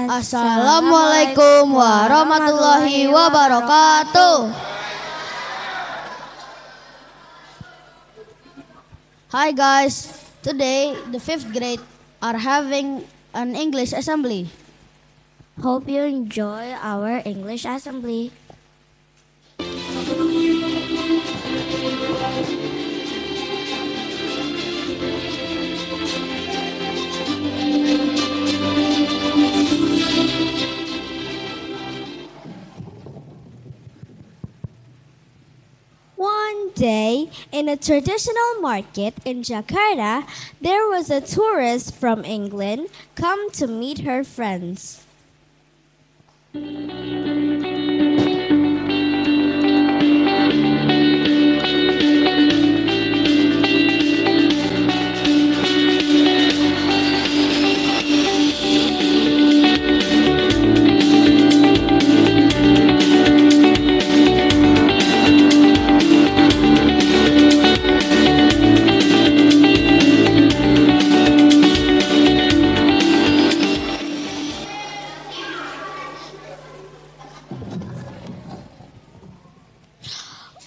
Assalamualaikum warahmatullahi wabarakatuh. Hi guys, today the 5th grade are having an English assembly. Hope you enjoy our English assembly. One day, in a traditional market in Jakarta, there was a tourist from England come to meet her friends.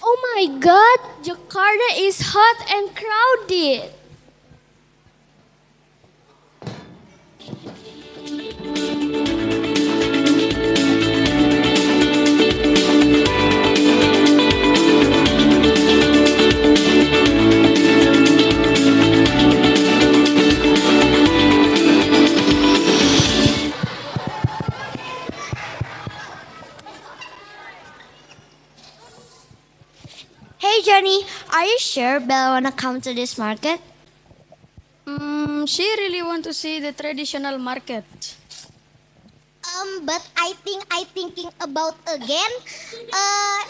Oh my God, Jakarta is hot and crowded. Hey Johnny, are you sure Bella wanna come to this market? She really want to see the traditional market. But I thinking about again.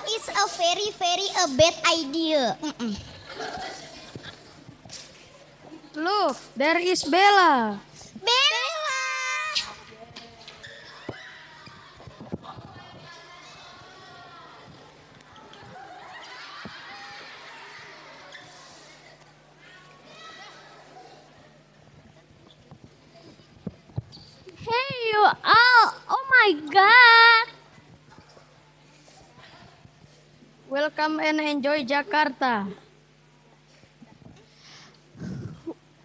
It's a very a bad idea. Look, there is Bella. Bella. Hey you all, oh my God. Welcome and enjoy Jakarta.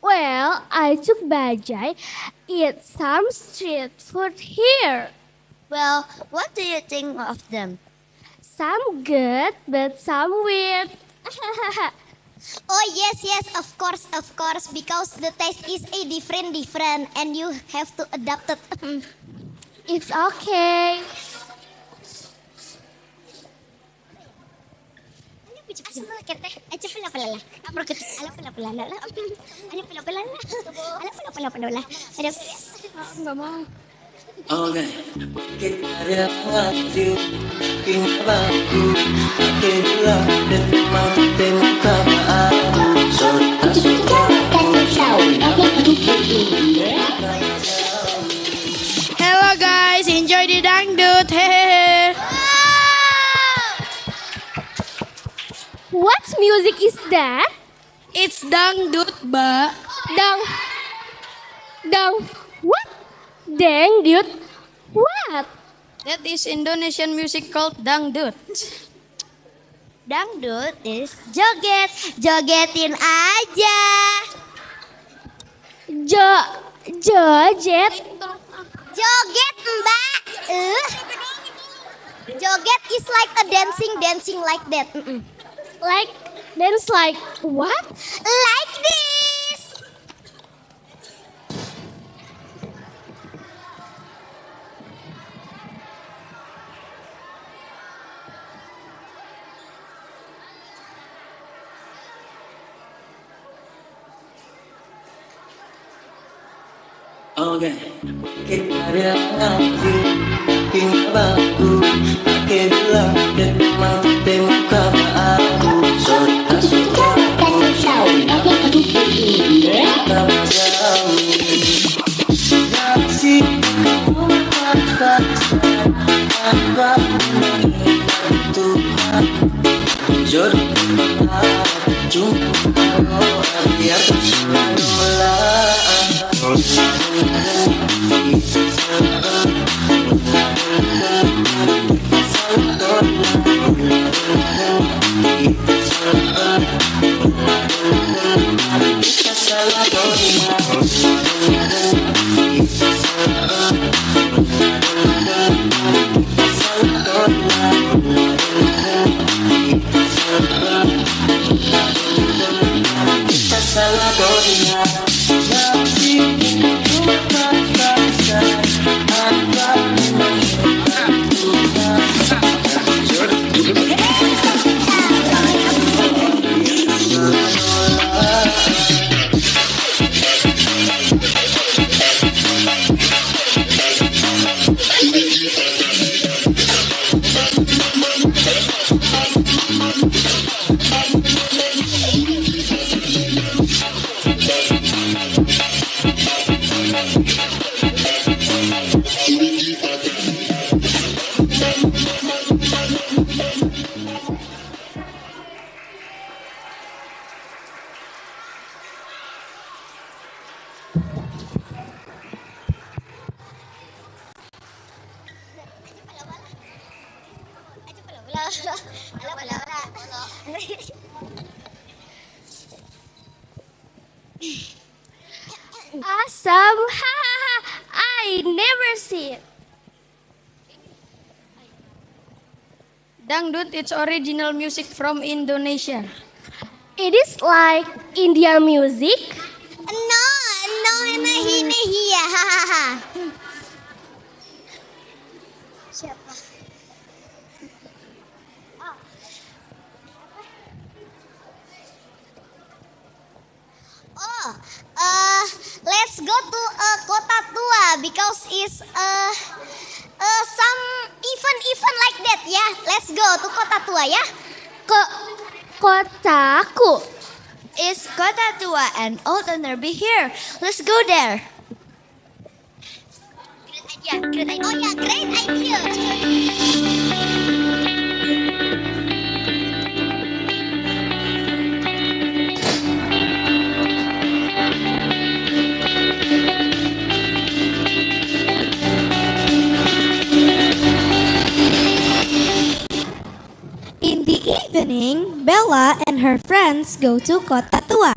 Well, I took Bajai, eat some street food here. Well, what do you think of them? Some good, but some weird. Oh yes, of course, because the taste is a different, and you have to adapt it. It's okay. Enggak mau. Okay. Kita lagi bikin lagu, pakai gula dan mati muka aku. Sudah Hello guys, enjoy the dangdut. Hehehe. What music is that? It's dangdut, Mbak. What? Dang, dude. What? That is Indonesian music called dangdut. Dangdut is jogetin aja. Joget. Joget mbak. Joget is like a dancing like that. Like, dance like what? Like this. Oke, kita lagi bikin lagu, pakai gula dan mati muka aku. Sudah nasi makan apa Tuhan jodoh cuma biar melah. Awesome! Ha ha ha! I never see it. Dangdut, it's original music from Indonesia. It is like Indian music. No, no, nahi ya, hahaha. Siapa? Oh, let's go to Kota Tua because it's some event like that ya. Let's go to Kota Tua ya. Kotaku. It's Kota Tua and Old and Derby here. Let's go there. Great idea. Oh yeah, great idea. In the evening, Bella and her friends go to Kota Tua.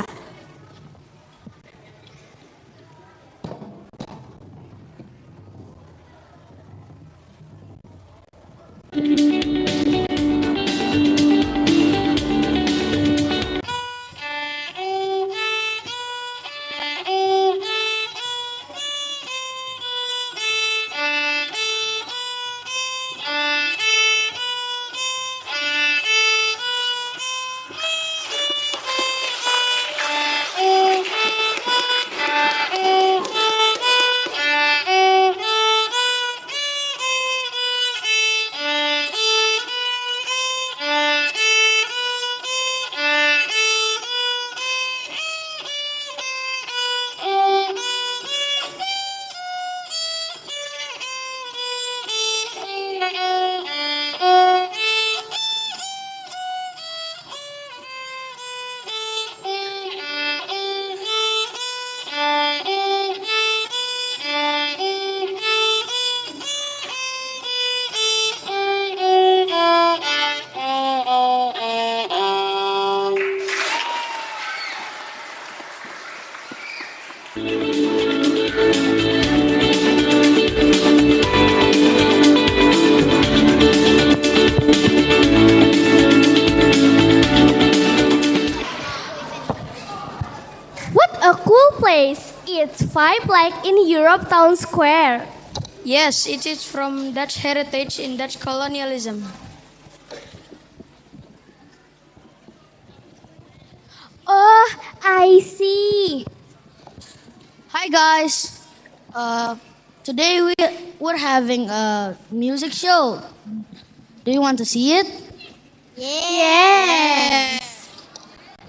What a cool place! It's vibe like in Europe Town Square. Yes, it is from Dutch heritage in Dutch colonialism. Oh, I see. Hi guys. Today we're having a music show. Do you want to see it? Yes.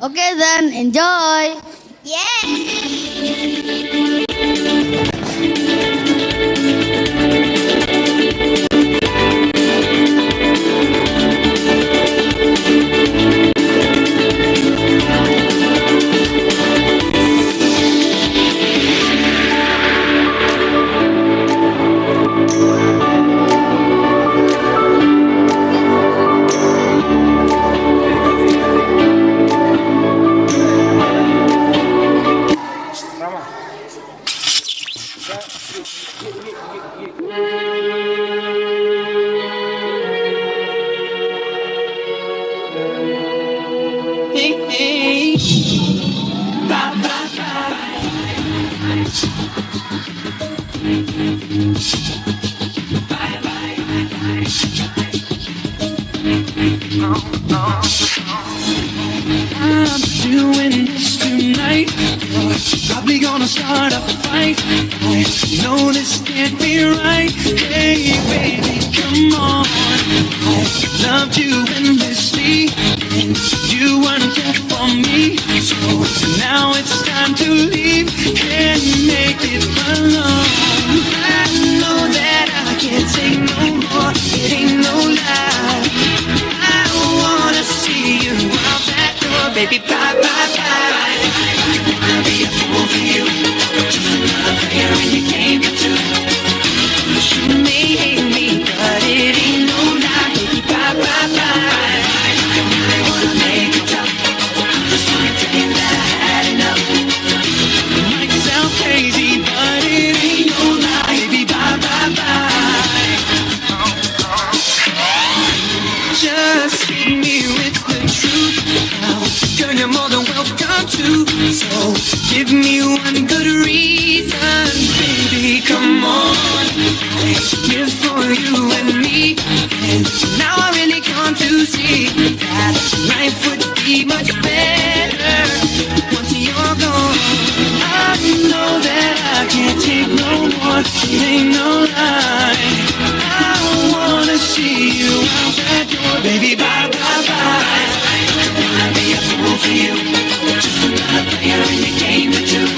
Okay then, enjoy. Yeah. I'm doing this tonight. You're probably gonna start a fight. I know this can't be right. Hey, baby, come on. I loved you endlessly, and you weren't there for me. So now it's time to leave and make it alone. I know that I can't take no more. It ain't no lie. I wanna see you out that door, baby. Bye, bye, bye. I'll be a fool for you. Just another player in your game, too. You may hate me, but it ain't no lie, baby. Bye, bye, bye. I really wanna make one good reason. Baby, come on. I live for you and me. And now I really come to see that life would be much better once you're gone. I know that I can't take no more. It ain't no lie. I wanna see you out that door, baby. Bye, bye, bye. Don't wanna be a fool for you. Just another player in the game or two.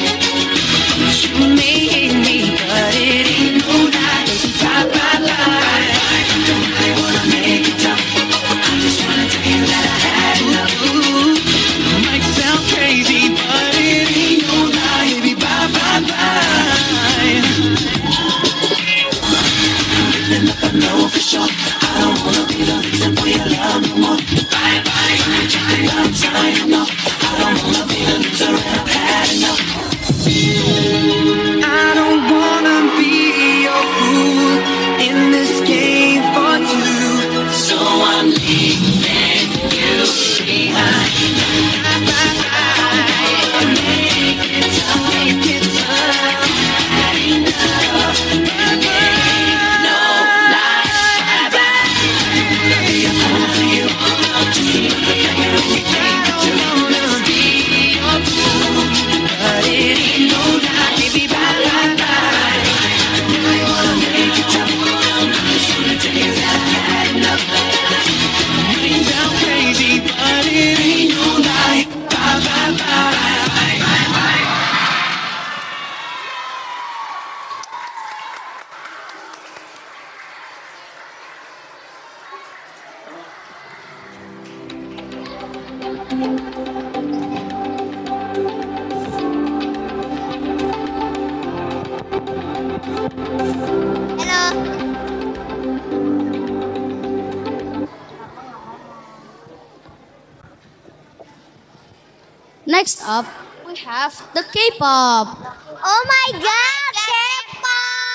You may hate me, but it ain't no lie. Bye, bye, bye. Don't really wanna make it tough. I just wanna tell you that I had enough. Ooh, might sound crazy, but it ain't no lie. Baby, bye, bye, bye. I know for sure I don't wanna be the reason for your love no more. Bye bye, I'm signing off. I don't wanna be the loser and I've had enough. I don't wanna be your fool in this game for two. So I'm leaving you behind. Bye bye bye. Make it tough, make it tough. Had enough. Next up, we have the K-pop. Oh my god, K-pop!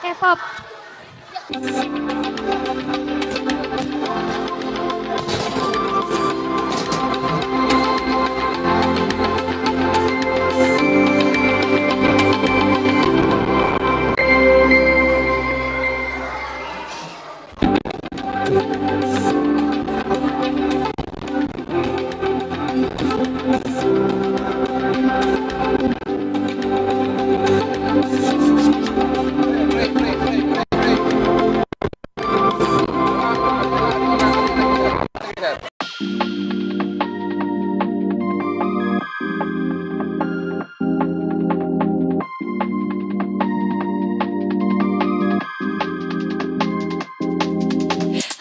K-pop.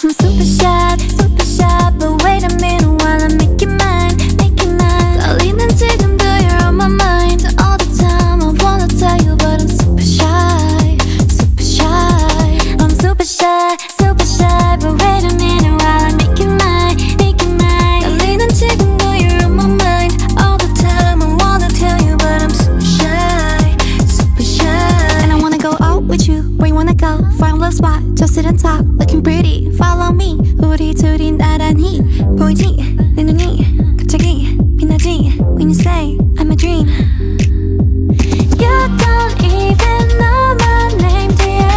I'm super shy, but wait a minute while I make it mine, make it mine. 떨리는 지금도 you're on my mind all the time. I wanna tell you, but I'm super shy, super shy. I'm super shy, but wait a minute while I make it mine, make it mine. 떨리는 지금도 you're on my mind all the time. I wanna tell you, but I'm super shy, super shy. And I wanna go out with you, where you wanna go? Find a little spot, just sit and talk, looking pretty. Follow me, 우리 둘이 나란히 보이지? 내 눈이 갑자기 빛나지? When you say I'm a dream. You don't even know my name, dear.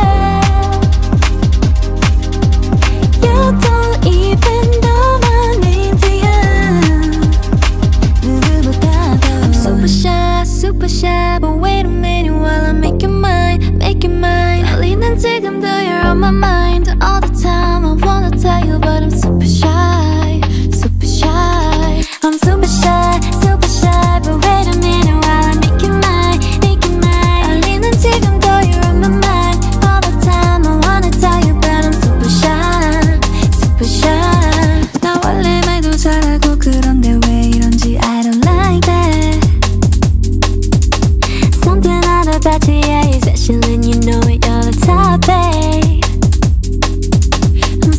You don't even know my name, dear. 누구보다도 I'm super shy, but wait a minute while I make it mine, make it mine. 떨리는 지금도 you're on my mind all the time. I wanna tell you, but I'm super shy, super shy. I'm super shy, but wait a minute while I make it mine, make it mine. 떨리는 지금도 you're on my mind all the time. I wanna tell you, but I'm super shy, super shy. 나 원래 말도 잘하고 그런데 왜 이런지 I don't like that. Something out about you, yeah, you're special and you know it, you're the top, babe. I'm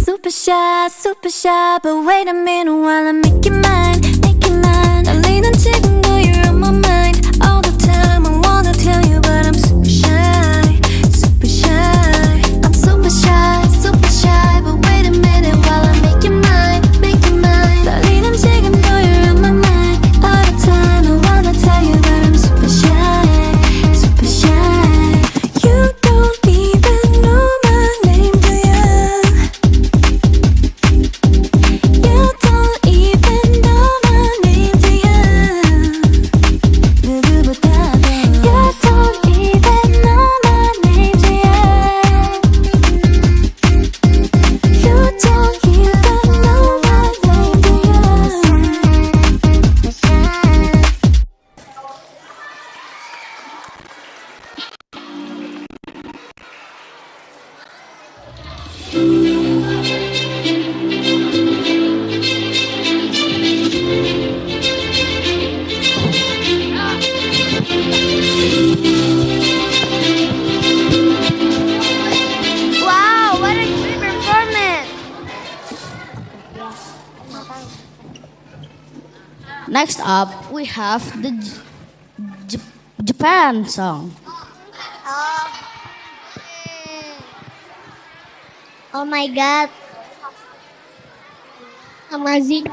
super shy, but wait a minute while I make it mine, make it mine. 떨리는 지금도 you're on my mind all the time. I wanna tell you, but I'm super shy, super shy. I'm super shy, but wait a minute while I make it mine, make it mine. 떨리는 지금도 you're on my mind all Next up, we have the Japan song. Oh my god. Amazing.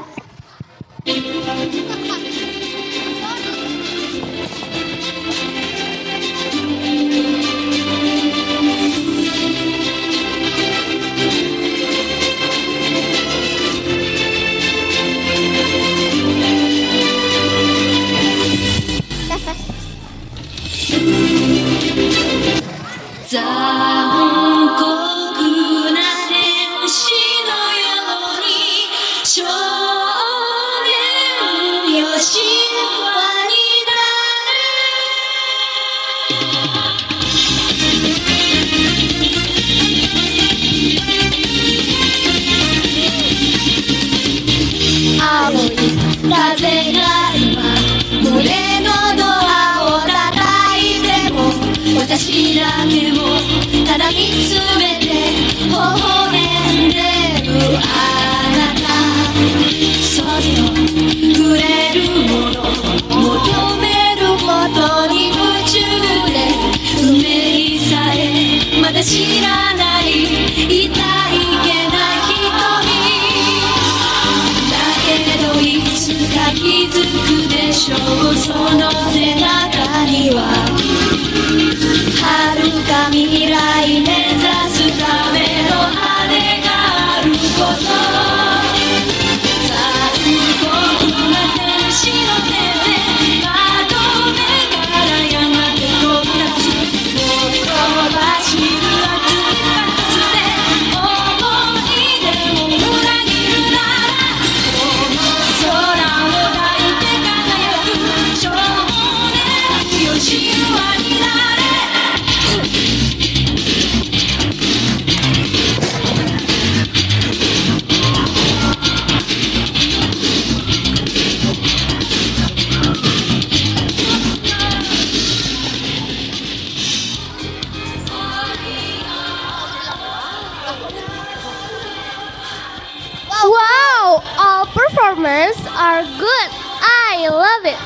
Wow, all performers are good. I love it.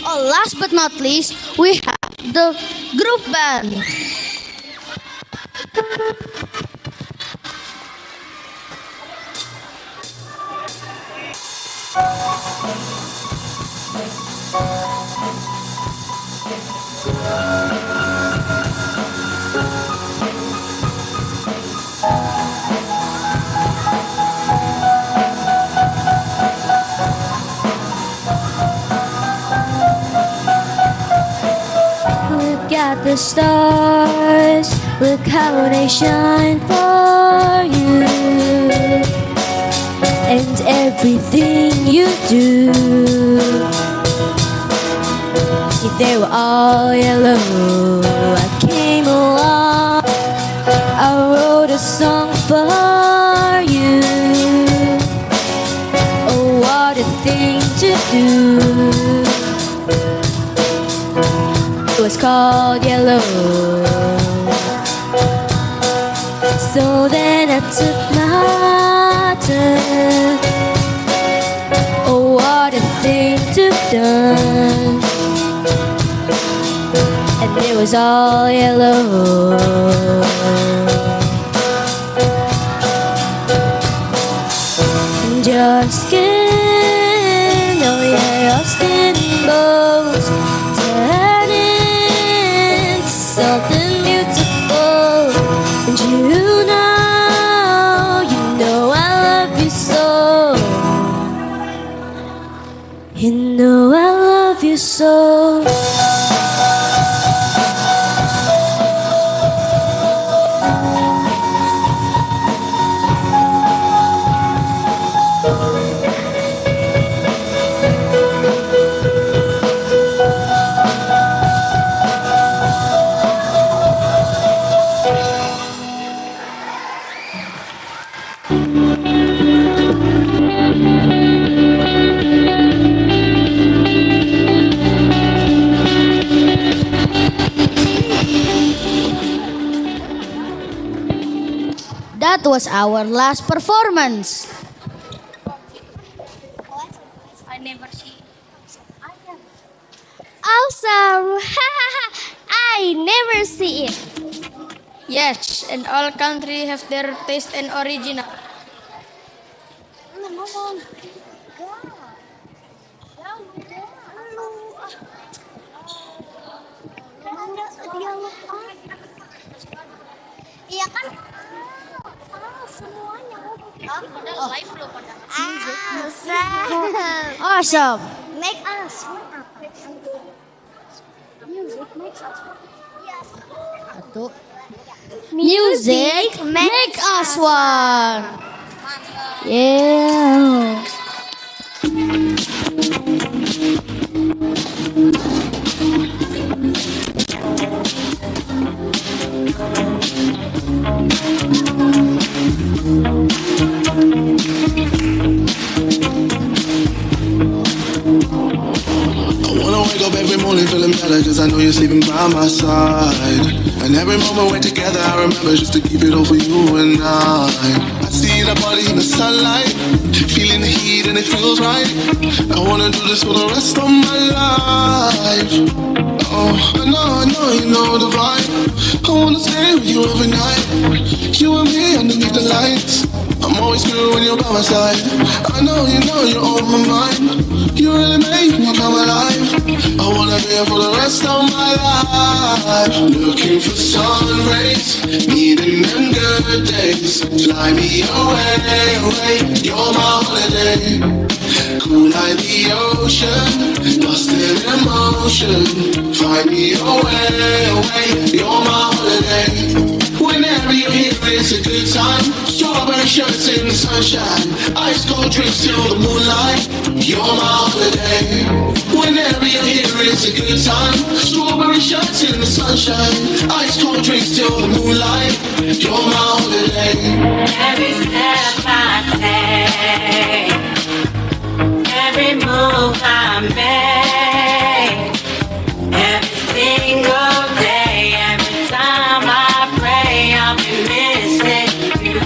Oh, last but not least, we have the group band. Look at the stars, look how they shine for you. And everything you do, if they were all yellow, I came along, I wrote a song for you. Oh, what a thing to do. It was called Yellow. So then I took my turn. Oh, what a thing to done. And it was all yellow. And your skin, oh yeah, your skin bows something beautiful, and you know I love you so. You know I love you so. was our last performance? Awesome! I never see it. Yes, and all countries have their taste and original. Iya kan? Semuanya. Awesome. Make us. Satu. Music make us one. Yeah. I wanna wake up every morning feeling better, cause I know you're sleeping by my side. And every moment we're together, I remember just to keep it all for you and I see that body in the sunlight, feeling the heat and it feels right. I wanna do this for the rest of my life. Oh, I know, you know the vibe. I wanna stay with you every night. You and me underneath the lights. I'm always good when you're by my side. I know, you're on my mind. You really make me come alive. I wanna be here for the rest of my life. Looking for sun rays, needing them good days. Fly me away, away, you're my holiday. Cool like the ocean, lost in emotion. Find me away, away, you're my holiday. Whenever you're here, it's a good time. Strawberry shirts in the sunshine, ice cold drinks till the moonlight. You're my holiday. Whenever you're here, it's a good time. Strawberry shirts in the sunshine, ice cold drinks till the moonlight. You're my holiday. Every step I take, every move I make, every single day, every time I pray, I'll be missing you.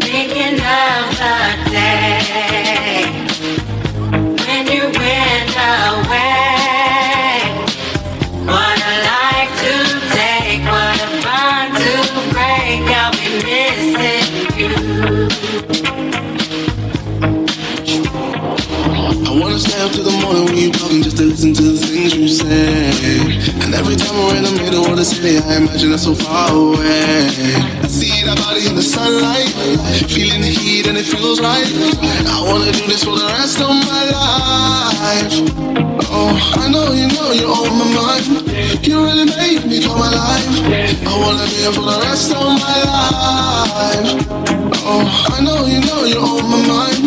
Thinking of the day when you went away. What a life to take, what a bond to break, I'll be missing you. I wanna stay up till the morning when you talking just to listen to the things you say. And every time we're in the middle of the city, I imagine us so far away. I see that body in the sunlight, feeling the heat and it feels right. I wanna do this for the rest of my life. Oh, I know, you're on my mind. You really make me come alive. I wanna be here for the rest of my life. Oh, I know, you're on my mind.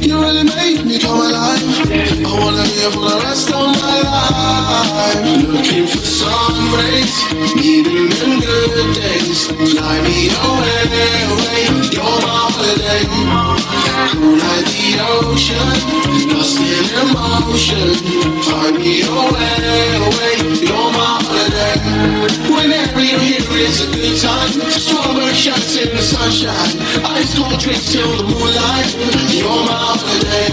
You really make me come alive. I wanna be here for the rest of my life. Looking for sun rays, needing them good days. Fly me away, away, you're my holiday. Cool like the ocean, lost in emotion. Find me away, away, you're my holiday. Whenever you're here, it's a good time. Strawberry shots in the sunshine, ice cold drinks till the moonlight. You're my holiday.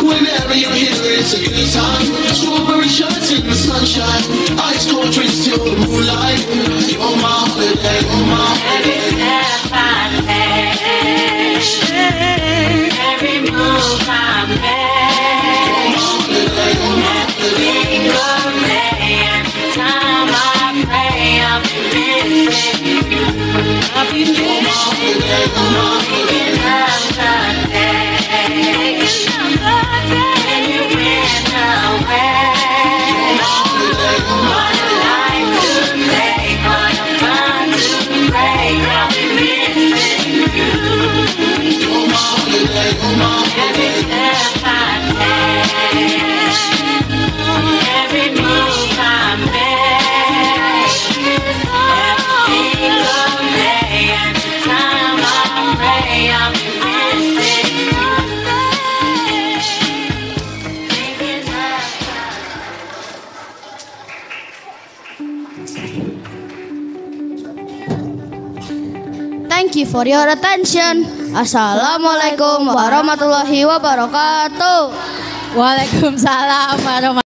Whenever you're here, it's a good time. Strawberry shots in the sunshine, ice cold drinks till the moonlight. You're my holiday, you're my holiday. Every step I take, every move I make, every single day, every time I pray, I'll be missing you. I'll be missing you. Thinking of the day when you went away. What a life to take, what a bond to break, I'll be missing you. Every step I take, every move I make, every single day, every time I pray, Thank you for your attention. Assalamualaikum warahmatullahi wabarakatuh. Waalaikumsalam warahmatullahi